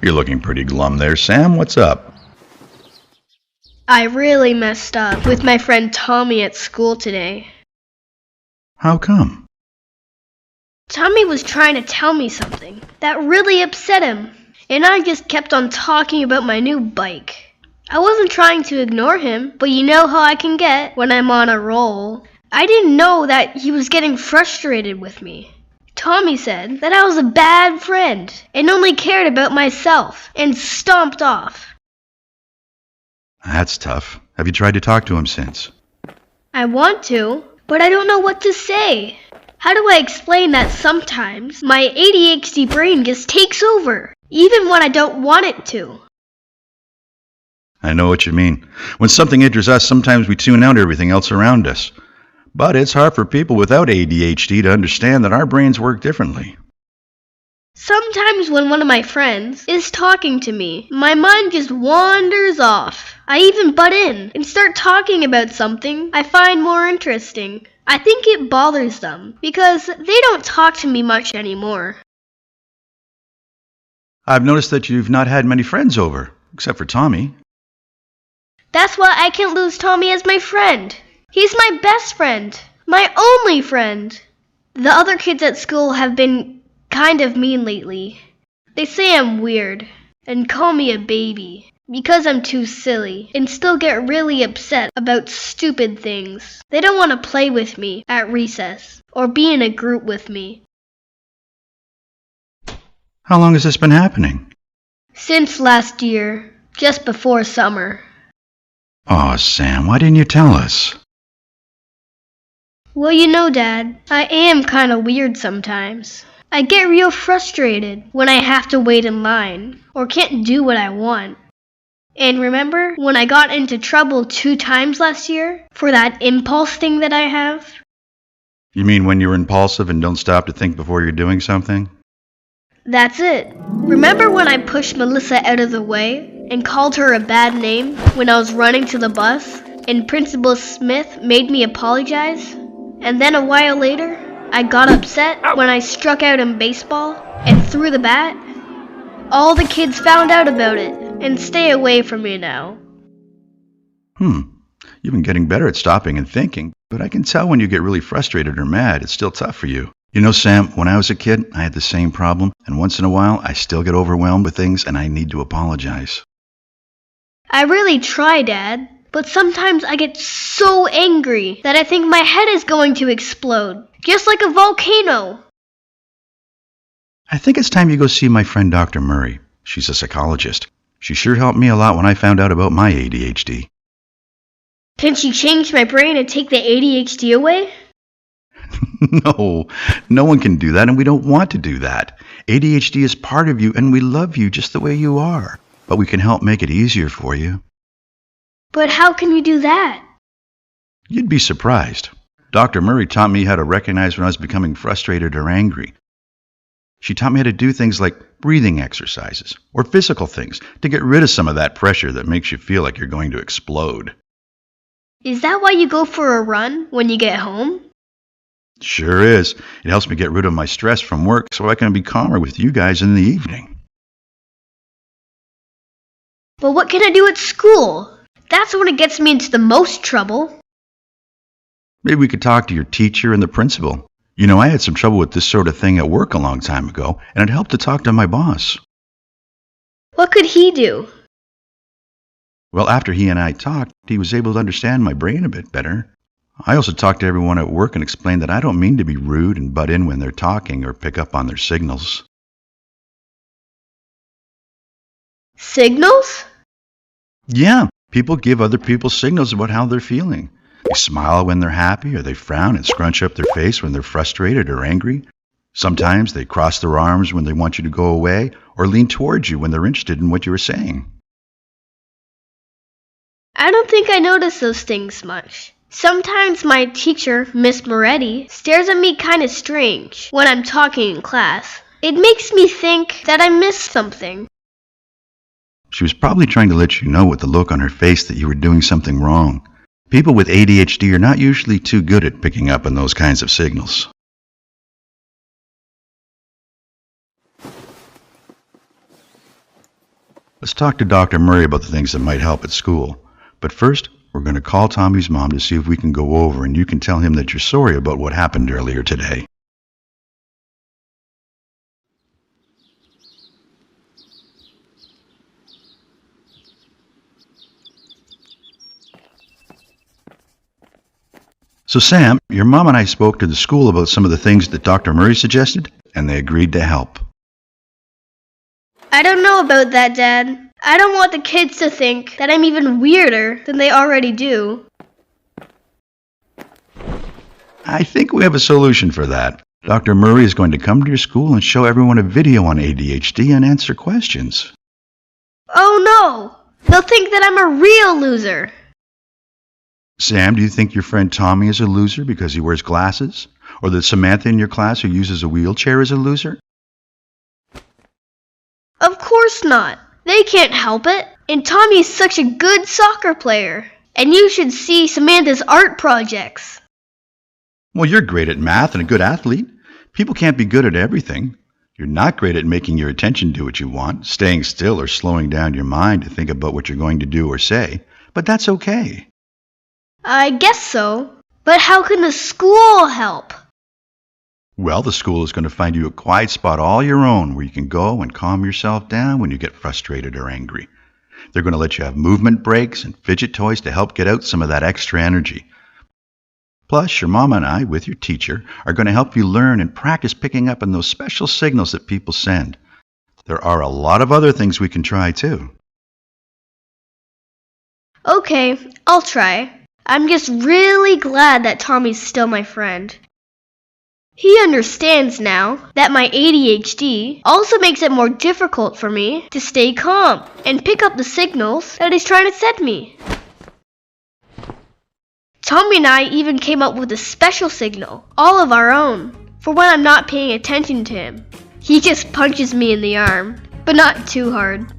You're looking pretty glum there, Sam. What's up? I really messed up with my friend Tommy at school today. How come? Tommy was trying to tell me something that really upset him, and I just kept on talking about my new bike. I wasn't trying to ignore him, but you know how I can get when I'm on a roll. I didn't know that he was getting frustrated with me. Tommy said that I was a bad friend and only cared about myself and stomped off. That's tough. Have you tried to talk to him since? I want to, but I don't know what to say. How do I explain that sometimes my ADHD brain just takes over, even when I don't want it to? I know what you mean. When something injures us, sometimes we tune out everything else around us. But it's hard for people without ADHD to understand that our brains work differently. Sometimes when one of my friends is talking to me, my mind just wanders off. I even butt in and start talking about something I find more interesting. I think it bothers them because they don't talk to me much anymore. I've noticed that you've not had many friends over, except for Tommy. That's why I can't lose Tommy as my friend. He's my best friend, my only friend. The other kids at school have been kind of mean lately. They say I'm weird and call me a baby because I'm too silly and still get really upset about stupid things. They don't want to play with me at recess or be in a group with me. How long has this been happening? Since last year, just before summer. Oh, Sam, why didn't you tell us? Well, you know, Dad, I am kind of weird sometimes. I get real frustrated when I have to wait in line or can't do what I want. And remember when I got into trouble 2 times last year for that impulse thing that I have? You mean when you're impulsive and don't stop to think before you're doing something? That's it. Remember when I pushed Melissa out of the way and called her a bad name when I was running to the bus and Principal Smith made me apologize? And then a while later, I got upset when I struck out in baseball and threw the bat. All the kids found out about it and stay away from me now. You've been getting better at stopping and thinking, but I can tell when you get really frustrated or mad, it's still tough for you. You know, Sam, when I was a kid, I had the same problem, and once in a while, I still get overwhelmed with things and I need to apologize. I really try, Dad. But sometimes I get so angry that I think my head is going to explode, just like a volcano. I think it's time you go see my friend Dr. Murray. She's a psychologist. She sure helped me a lot when I found out about my ADHD. Can she change my brain and take the ADHD away? No one can do that, and we don't want to do that. ADHD is part of you, and we love you just the way you are. But we can help make it easier for you. But how can you do that? You'd be surprised. Dr. Murray taught me how to recognize when I was becoming frustrated or angry. She taught me how to do things like breathing exercises or physical things to get rid of some of that pressure that makes you feel like you're going to explode. Is that why you go for a run when you get home? Sure is. It helps me get rid of my stress from work so I can be calmer with you guys in the evening. But what can I do at school? That's when it gets me into the most trouble. Maybe we could talk to your teacher and the principal. You know, I had some trouble with this sort of thing at work a long time ago, and it helped to talk to my boss. What could he do? Well, after he and I talked, he was able to understand my brain a bit better. I also talked to everyone at work and explained that I don't mean to be rude and butt in when they're talking or pick up on their signals. Signals? Yeah. People give other people signals about how they're feeling. They smile when they're happy, or they frown and scrunch up their face when they're frustrated or angry. Sometimes they cross their arms when they want you to go away, or lean towards you when they're interested in what you were saying. I don't think I notice those things much. Sometimes my teacher, Miss Moretti, stares at me kind of strange when I'm talking in class. It makes me think that I missed something. She was probably trying to let you know with the look on her face that you were doing something wrong. People with ADHD are not usually too good at picking up on those kinds of signals. Let's talk to Dr. Murray about the things that might help at school. But first, we're going to call Tommy's mom to see if we can go over and you can tell him that you're sorry about what happened earlier today. So Sam, your mom and I spoke to the school about some of the things that Dr. Murray suggested, and they agreed to help. I don't know about that, Dad. I don't want the kids to think that I'm even weirder than they already do. I think we have a solution for that. Dr. Murray is going to come to your school and show everyone a video on ADHD and answer questions. Oh no! They'll think that I'm a real loser. Sam, do you think your friend Tommy is a loser because he wears glasses? Or that Samantha in your class who uses a wheelchair is a loser? Of course not. They can't help it. And Tommy's such a good soccer player. And you should see Samantha's art projects. Well, you're great at math and a good athlete. People can't be good at everything. You're not great at making your attention do what you want, staying still or slowing down your mind to think about what you're going to do or say. But that's okay. I guess so. But how can the school help? Well, the school is going to find you a quiet spot all your own where you can go and calm yourself down when you get frustrated or angry. They're going to let you have movement breaks and fidget toys to help get out some of that extra energy. Plus, your mom and I, with your teacher, are going to help you learn and practice picking up on those special signals that people send. There are a lot of other things we can try, too. Okay, I'll try. I'm just really glad that Tommy's still my friend. He understands now that my ADHD also makes it more difficult for me to stay calm and pick up the signals that he's trying to send me. Tommy and I even came up with a special signal, all of our own, for when I'm not paying attention to him. He just punches me in the arm, but not too hard.